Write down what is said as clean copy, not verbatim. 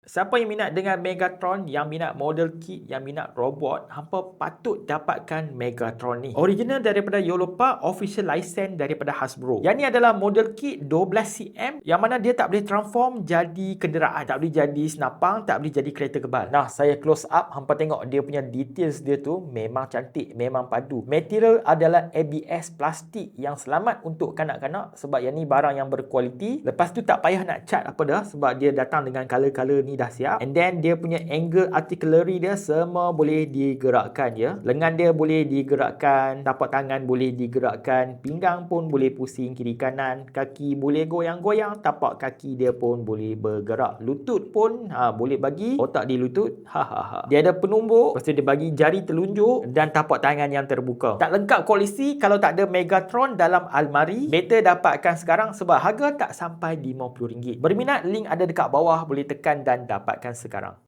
Siapa yang minat dengan Megatron, yang minat model kit, yang minat robot, hampa patut dapatkan Megatron ni. Original daripada Yolopa, official license daripada Hasbro. Yang ni adalah model kit 12cm yang mana dia tak boleh transform jadi kenderaan, tak boleh jadi senapang, tak boleh jadi kereta kebal. Nah, saya close up, hampa tengok dia punya details dia tu memang cantik, memang padu. Material adalah ABS plastik yang selamat untuk kanak-kanak sebab yang ni barang yang berkualiti. Lepas tu tak payah nak cat apa dah sebab dia datang dengan color-color ni dah siap. And then dia punya angle artillery dia semua boleh digerakkan ya. Lengan dia boleh digerakkan, tapak tangan boleh digerakkan, pinggang pun boleh pusing kiri kanan, kaki boleh goyang-goyang, tapak kaki dia pun boleh bergerak. Lutut pun boleh bagi otak di lutut. Dia ada penumbuk, lepas tu dia bagi jari telunjuk dan tapak tangan yang terbuka. Tak lengkap koleksi kalau tak ada Megatron dalam almari. Better dapatkan sekarang sebab harga tak sampai RM50. Berminat, link ada dekat bawah, boleh tekan dan dapatkan sekarang.